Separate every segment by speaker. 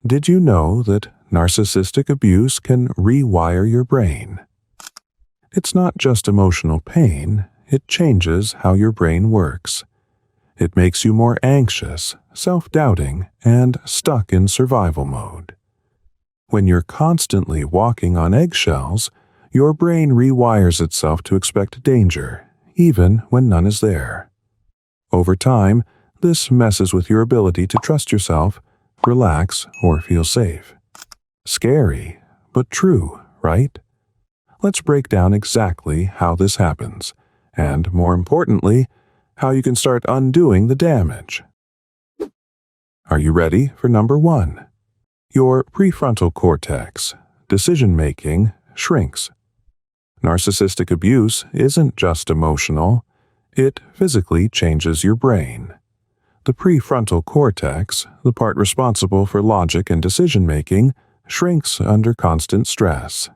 Speaker 1: Did you know that narcissistic abuse can rewire your brain? It's not just emotional pain, it changes how your brain works. It makes you more anxious, self-doubting, and stuck in survival mode. When you're constantly walking on eggshells, your brain rewires itself to expect danger, even when none is there. Over time, this messes with your ability to trust yourself, relax, or feel safe. Scary, but true, right? Let's break down exactly how this happens, and more importantly, how you can start undoing the damage. Are you ready for number 1? Your prefrontal cortex, decision-making, shrinks. Narcissistic abuse isn't just emotional, it physically changes your brain. The prefrontal cortex, the part responsible for logic and decision-making, shrinks under constant stress.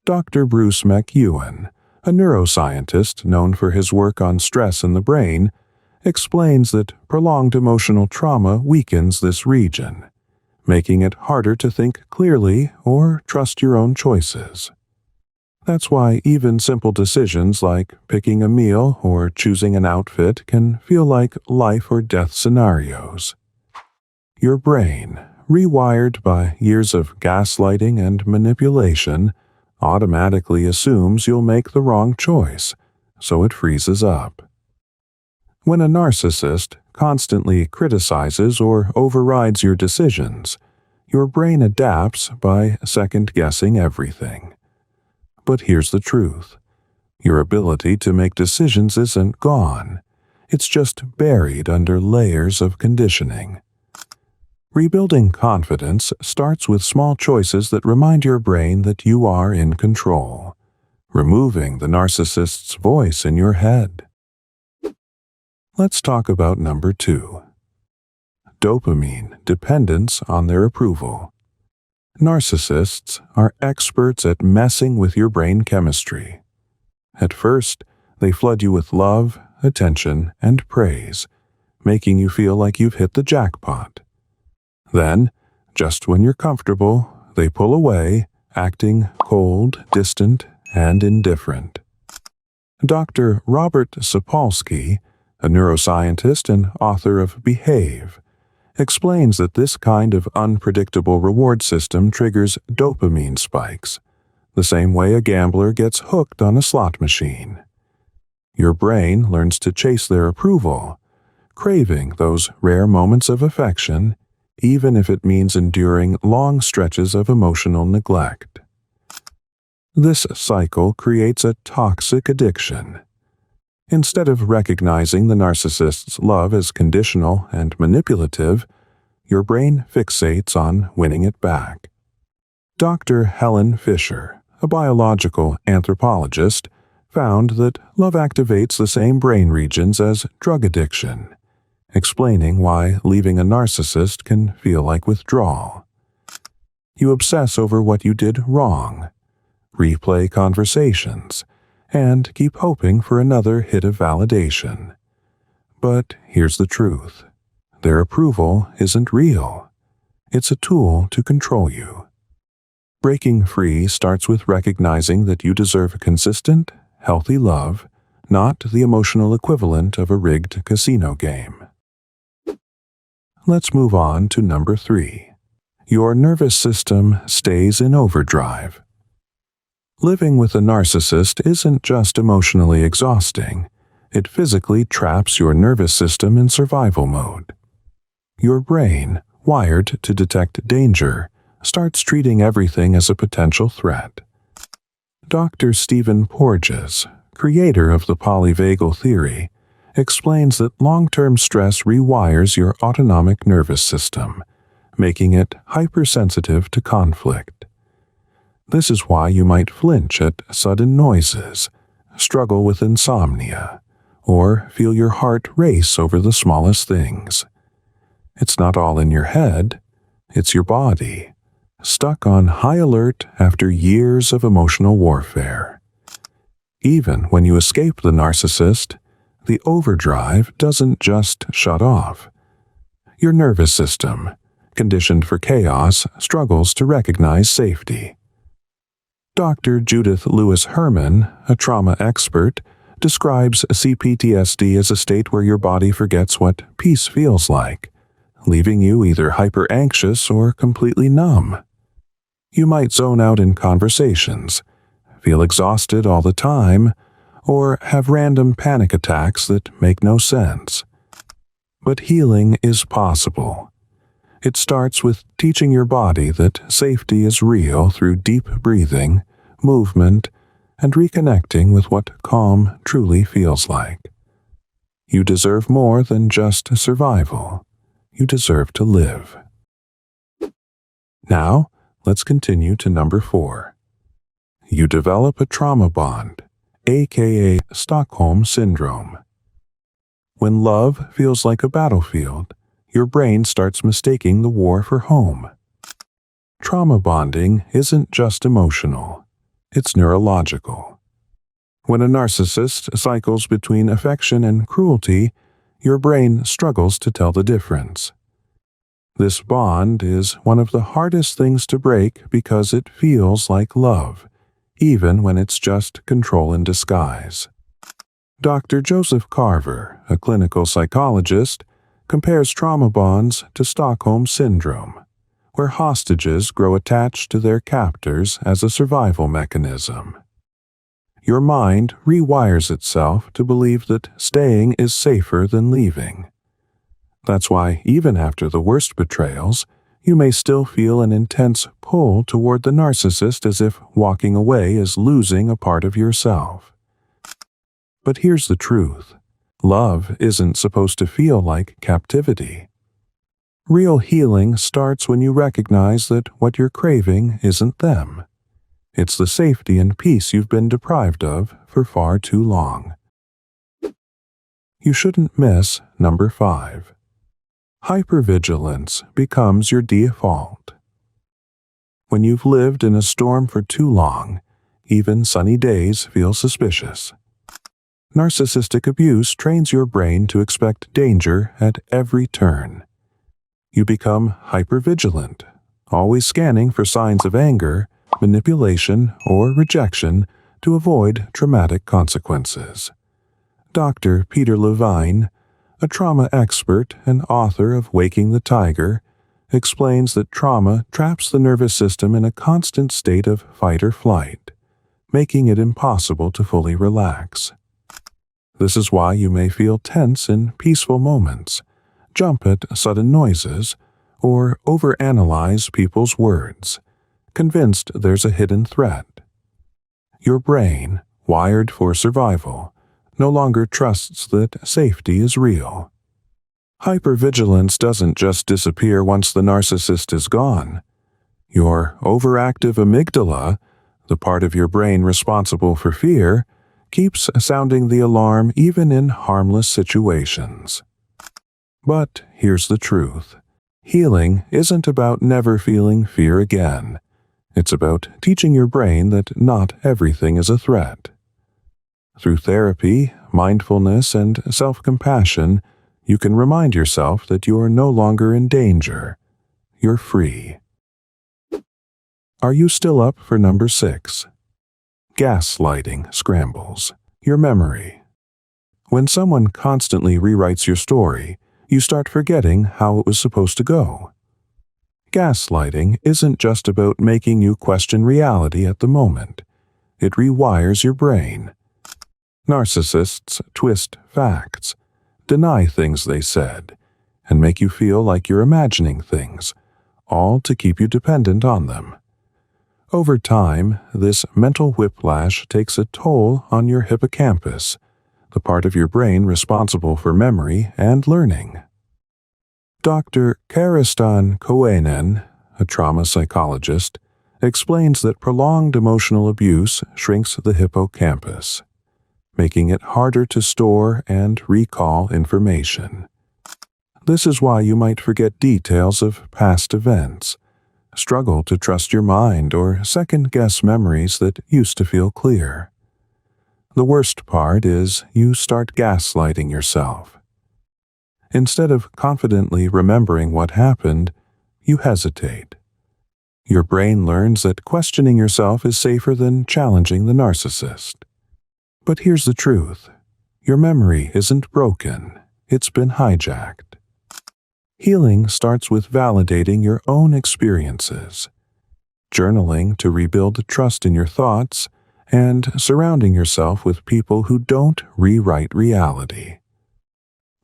Speaker 1: Dr. Bruce McEwen, a neuroscientist known for his work on stress in the brain, explains that prolonged emotional trauma weakens this region, making it harder to think clearly or trust your own choices. That's why even simple decisions like picking a meal or choosing an outfit can feel like life or death scenarios. Your brain, rewired by years of gaslighting and manipulation, automatically assumes you'll make the wrong choice, so it freezes up. When a narcissist constantly criticizes or overrides your decisions, your brain adapts by second-guessing everything. But here's the truth. Your ability to make decisions isn't gone. It's just buried under layers of conditioning. Rebuilding confidence starts with small choices that remind your brain that you are in control, removing the narcissist's voice in your head. Let's talk about number 2. Dopamine dependence on their approval. Narcissists are experts at messing with your brain chemistry. At first, they flood you with love, attention, and praise, making you feel like you've hit the jackpot. Then, just when you're comfortable, they pull away, acting cold, distant, and indifferent. Dr. Robert Sapolsky, a neuroscientist and author of Behave, explains that this kind of unpredictable reward system triggers dopamine spikes, the same way a gambler gets hooked on a slot machine. Your brain learns to chase their approval, craving those rare moments of affection, even if it means enduring long stretches of emotional neglect. This cycle creates a toxic addiction. Instead of recognizing the narcissist's love as conditional and manipulative, your brain fixates on winning it back. Dr. Helen Fisher, a biological anthropologist, found that love activates the same brain regions as drug addiction, explaining why leaving a narcissist can feel like withdrawal. You obsess over what you did wrong, replay conversations, and keep hoping for another hit of validation. But here's the truth. Their approval isn't real. It's a tool to control you. Breaking free starts with recognizing that you deserve consistent, healthy love, not the emotional equivalent of a rigged casino game. Let's move on to number 3. Your nervous system stays in overdrive. Living with a narcissist isn't just emotionally exhausting, it physically traps your nervous system in survival mode. Your brain, wired to detect danger, starts treating everything as a potential threat. Dr. Stephen Porges, creator of the polyvagal theory, explains that long-term stress rewires your autonomic nervous system, making it hypersensitive to conflict. This is why you might flinch at sudden noises, struggle with insomnia, or feel your heart race over the smallest things. It's not all in your head, it's your body, stuck on high alert after years of emotional warfare. Even when you escape the narcissist, the overdrive doesn't just shut off. Your nervous system, conditioned for chaos, struggles to recognize safety. Dr. Judith Lewis Herman, a trauma expert, describes CPTSD as a state where your body forgets what peace feels like, leaving you either hyper-anxious or completely numb. You might zone out in conversations, feel exhausted all the time, or have random panic attacks that make no sense. But healing is possible. It starts with teaching your body that safety is real through deep breathing, movement, and reconnecting with what calm truly feels like. You deserve more than just survival. You deserve to live. Now, let's continue to number 4. You develop a trauma bond, A.K.A. Stockholm Syndrome. When love feels like a battlefield, your brain starts mistaking the war for home. Trauma bonding isn't just emotional. It's neurological. When a narcissist cycles between affection and cruelty, your brain struggles to tell the difference. This bond is one of the hardest things to break because it feels like love, even when it's just control in disguise. Dr. Joseph Carver, a clinical psychologist, compares trauma bonds to Stockholm Syndrome, where hostages grow attached to their captors as a survival mechanism. Your mind rewires itself to believe that staying is safer than leaving. That's why, even after the worst betrayals, you may still feel an intense pull toward the narcissist, as if walking away is losing a part of yourself. But here's the truth. Love isn't supposed to feel like captivity. Real healing starts when you recognize that what you're craving isn't them. It's the safety and peace you've been deprived of for far too long. You shouldn't miss number 5. Hypervigilance becomes your default. When you've lived in a storm for too long, even sunny days feel suspicious. Narcissistic abuse trains your brain to expect danger at every turn. You become hypervigilant, always scanning for signs of anger, manipulation, or rejection to avoid traumatic consequences. Dr. Peter Levine, a trauma expert and author of Waking the Tiger, explains that trauma traps the nervous system in a constant state of fight or flight, making it impossible to fully relax. This is why you may feel tense in peaceful moments, jump at sudden noises, or overanalyze people's words, convinced there's a hidden threat. Your brain, wired for survival, no longer trusts that safety is real. Hypervigilance doesn't just disappear once the narcissist is gone. Your overactive amygdala, the part of your brain responsible for fear, keeps sounding the alarm even in harmless situations. But here's the truth. Healing isn't about never feeling fear again. It's about teaching your brain that not everything is a threat. Through therapy, mindfulness, and self-compassion, you can remind yourself that you are no longer in danger. You're free. Are you still up for number 6? Gaslighting scrambles your memory. When someone constantly rewrites your story, you start forgetting how it was supposed to go. Gaslighting isn't just about making you question reality at the moment. It rewires your brain. Narcissists twist facts, deny things they said, and make you feel like you're imagining things, all to keep you dependent on them. Over time, this mental whiplash takes a toll on your hippocampus, the part of your brain responsible for memory and learning. Dr. Karistan Koenen, a trauma psychologist, explains that prolonged emotional abuse shrinks the hippocampus, making it harder to store and recall information. This is why you might forget details of past events, struggle to trust your mind, or second-guess memories that used to feel clear. The worst part is you start gaslighting yourself. Instead of confidently remembering what happened, you hesitate. Your brain learns that questioning yourself is safer than challenging the narcissist. But here's the truth. Your memory isn't broken. It's been hijacked. Healing starts with validating your own experiences, journaling to rebuild trust in your thoughts, and surrounding yourself with people who don't rewrite reality.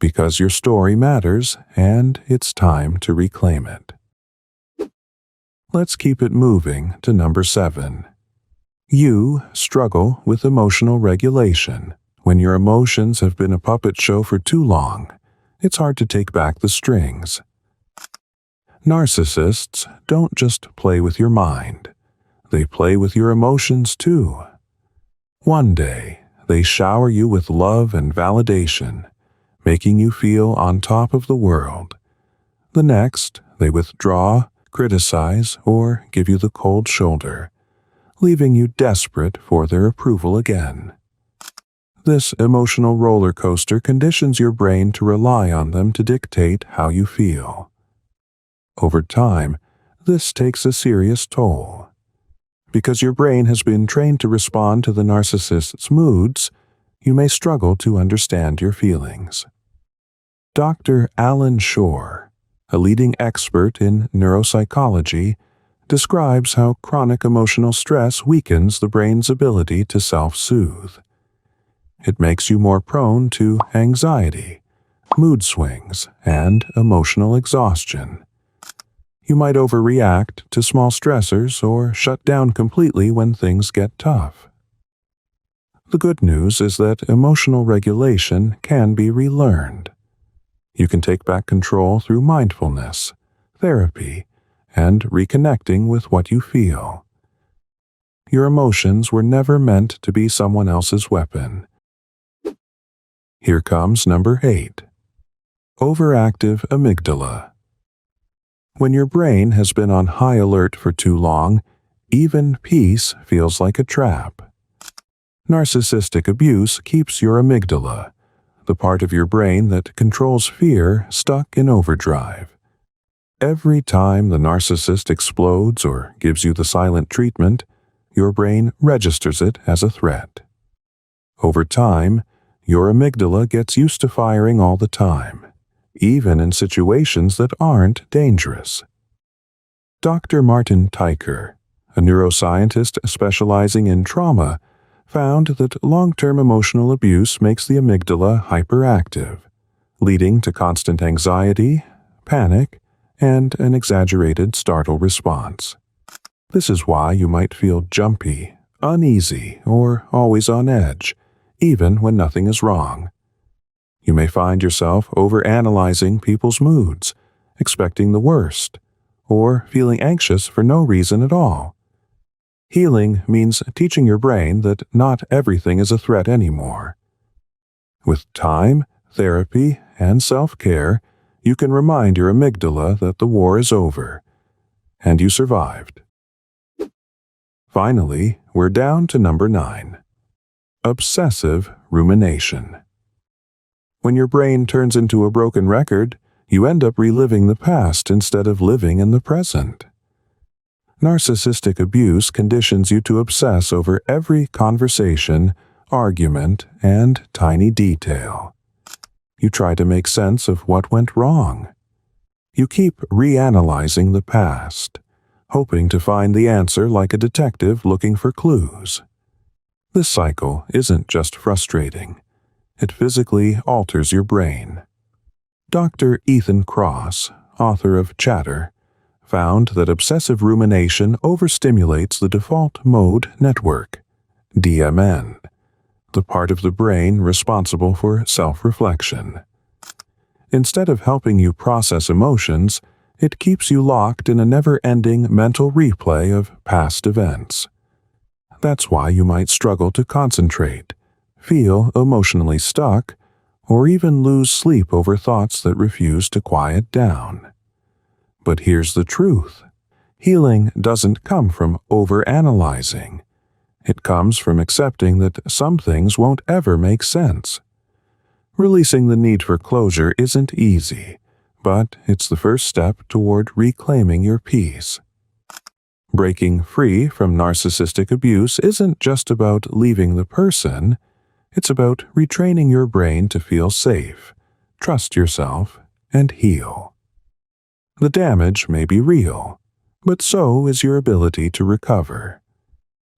Speaker 1: Because your story matters, and it's time to reclaim it. Let's keep it moving to number 7. You struggle with emotional regulation. When your emotions have been a puppet show for too long, it's hard to take back the strings. Narcissists don't just play with your mind. They play with your emotions too. One day, they shower you with love and validation, making you feel on top of the world. The next, they withdraw, criticize, or give you the cold shoulder, leaving you desperate for their approval again. This emotional roller coaster conditions your brain to rely on them to dictate how you feel. Over time, this takes a serious toll. Because your brain has been trained to respond to the narcissist's moods, you may struggle to understand your feelings. Dr. Alan Shore, a leading expert in neuropsychology, describes how chronic emotional stress weakens the brain's ability to self-soothe. It makes you more prone to anxiety, mood swings, and emotional exhaustion. You might overreact to small stressors or shut down completely when things get tough. The good news is that emotional regulation can be relearned. You can take back control through mindfulness, therapy, and reconnecting with what you feel. Your emotions were never meant to be someone else's weapon. Here comes number 8. Overactive amygdala. When your brain has been on high alert for too long, even peace feels like a trap. Narcissistic abuse keeps your amygdala, the part of your brain that controls fear, stuck in overdrive. Every time the narcissist explodes or gives you the silent treatment, your brain registers it as a threat. Over time, your amygdala gets used to firing all the time, even in situations that aren't dangerous. Dr. Martin Teicher, a neuroscientist specializing in trauma, found that long-term emotional abuse makes the amygdala hyperactive, leading to constant anxiety, panic, and an exaggerated startle response. This is why you might feel jumpy, uneasy, or always on edge, even when nothing is wrong. You may find yourself overanalyzing people's moods, expecting the worst, or feeling anxious for no reason at all. Healing means teaching your brain that not everything is a threat anymore. With time, therapy, and self-care, you can remind your amygdala that the war is over, and you survived. Finally, we're down to number 9. Obsessive rumination. When your brain turns into a broken record, you end up reliving the past instead of living in the present. Narcissistic abuse conditions you to obsess over every conversation, argument, and tiny detail. You try to make sense of what went wrong. You keep reanalyzing the past, hoping to find the answer like a detective looking for clues. This cycle isn't just frustrating. It physically alters your brain. Dr. Ethan Kross, author of Chatter, found that obsessive rumination overstimulates the default mode network, DMN, the part of the brain responsible for self-reflection. Instead of helping you process emotions, it keeps you locked in a never-ending mental replay of past events. That's why you might struggle to concentrate, feel emotionally stuck, or even lose sleep over thoughts that refuse to quiet down. But here's the truth. Healing doesn't come from overanalyzing. It comes from accepting that some things won't ever make sense. Releasing the need for closure isn't easy, but it's the first step toward reclaiming your peace. Breaking free from narcissistic abuse isn't just about leaving the person, it's about retraining your brain to feel safe, trust yourself, and heal. The damage may be real, but so is your ability to recover.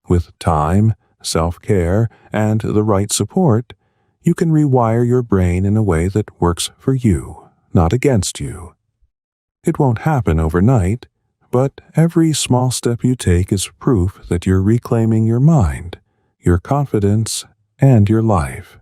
Speaker 1: With time, self-care, and the right support, you can rewire your brain in a way that works for you, not against you. It won't happen overnight, but every small step you take is proof that you're reclaiming your mind, your confidence, and your life.